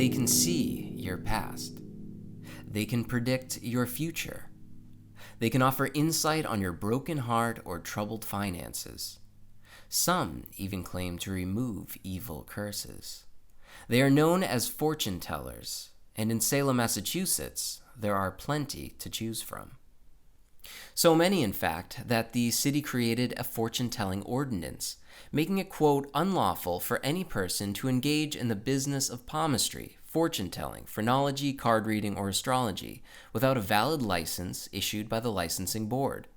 They can see your past. They can predict your future. They can offer insight on your broken heart or troubled finances. Some even claim to remove evil curses. They are known as fortune tellers, and in Salem, Massachusetts, there are plenty to choose from. So many, in fact, that the city created a fortune-telling ordinance, making it, quote, unlawful for any person to engage in the business of palmistry, fortune-telling, phrenology, card reading, or astrology without a valid license issued by the licensing board.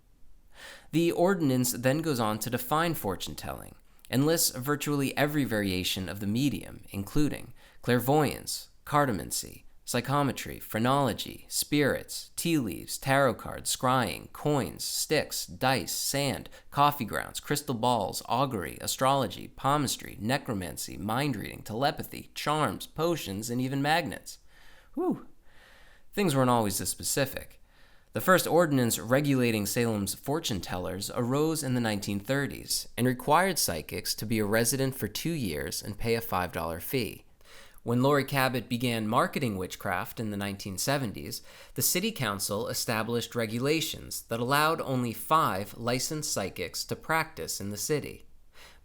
The ordinance then goes on to define fortune-telling and lists virtually every variation of the medium, including clairvoyance, cartomancy, psychometry, phrenology, spirits, tea leaves, tarot cards, scrying, coins, sticks, dice, sand, coffee grounds, crystal balls, augury, astrology, palmistry, necromancy, mind reading, telepathy, charms, potions, and even magnets. Whew. Things weren't always this specific. The first ordinance regulating Salem's fortune tellers arose in the 1930s and required psychics to be a resident for 2 years and pay a $5 fee. When Laurie Cabot began marketing witchcraft in the 1970s, the city council established regulations that allowed only 5 licensed psychics to practice in the city.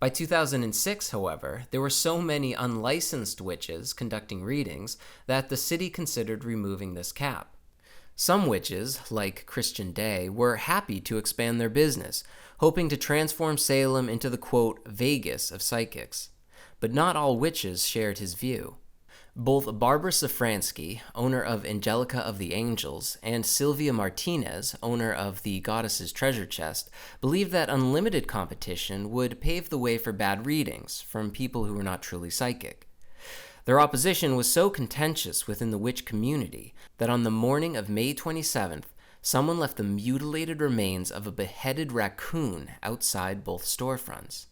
By 2006, however, there were so many unlicensed witches conducting readings that the city considered removing this cap. Some witches, like Christian Day, were happy to expand their business, hoping to transform Salem into the, quote, Vegas of psychics. But not all witches shared his view. Both Barbara Safransky, owner of Angelica of the Angels, and Sylvia Martinez, owner of the Goddess's Treasure Chest, believed that unlimited competition would pave the way for bad readings from people who were not truly psychic. Their opposition was so contentious within the witch community that on the morning of May 27th, someone left the mutilated remains of a beheaded raccoon outside both storefronts.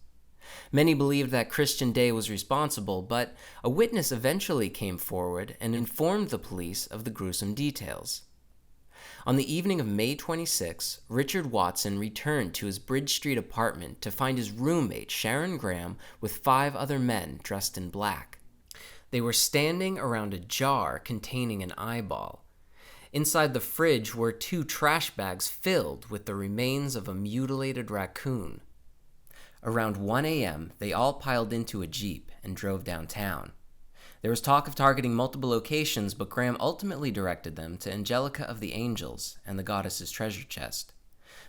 Many believed that Christian Day was responsible, but a witness eventually came forward and informed the police of the gruesome details. On the evening of May 26, Richard Watson returned to his Bridge Street apartment to find his roommate, Sharon Graham, with 5 other men dressed in black. They were standing around a jar containing an eyeball. Inside the fridge were 2 trash bags filled with the remains of a mutilated raccoon. Around 1 a.m., they all piled into a Jeep and drove downtown. There was talk of targeting multiple locations, but Graham ultimately directed them to Angelica of the Angels and the Goddess's Treasure Chest.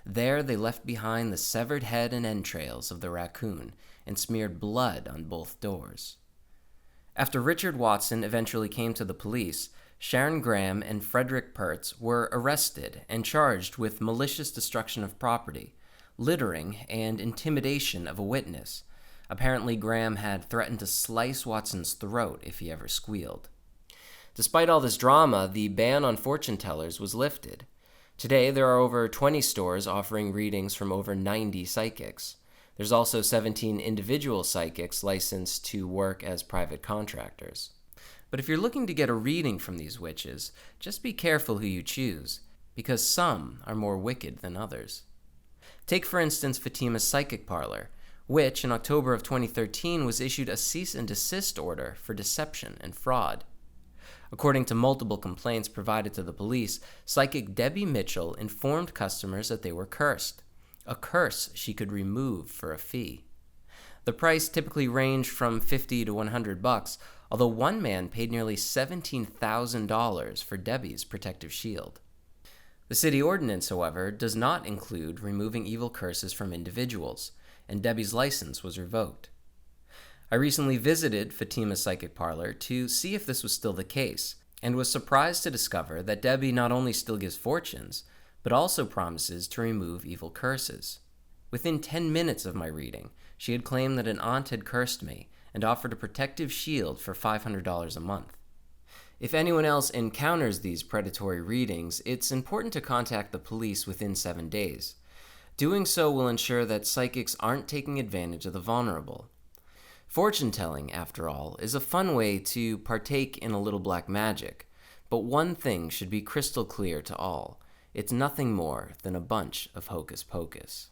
There, they left behind the severed head and entrails of the raccoon and smeared blood on both doors. After Richard Watson eventually came to the police, Sharon Graham and Frederick Pertz were arrested and charged with malicious destruction of property, littering, and intimidation of a witness. Apparently, Graham had threatened to slice Watson's throat if he ever squealed. Despite all this drama, the ban on fortune tellers was lifted. Today, there are over 20 stores offering readings from over 90 psychics. There's also 17 individual psychics licensed to work as private contractors. But if you're looking to get a reading from these witches, just be careful who you choose, because some are more wicked than others. Take, for instance, Fatima's Psychic Parlor, which, in October of 2013, was issued a cease and desist order for deception and fraud. According to multiple complaints provided to the police, psychic Debbie Mitchell informed customers that they were cursed, a curse she could remove for a fee. The price typically ranged from $50 to $100, although one man paid nearly $17,000 for Debbie's protective shield. The city ordinance, however, does not include removing evil curses from individuals, and Debbie's license was revoked. I recently visited Fatima's Psychic Parlor to see if this was still the case, and was surprised to discover that Debbie not only still gives fortunes, but also promises to remove evil curses. Within 10 minutes of my reading, she had claimed that an aunt had cursed me and offered a protective shield for $500 a month. If anyone else encounters these predatory readings, it's important to contact the police within 7 days. Doing so will ensure that psychics aren't taking advantage of the vulnerable. Fortune-telling, after all, is a fun way to partake in a little black magic, but one thing should be crystal clear to all. It's nothing more than a bunch of hocus pocus.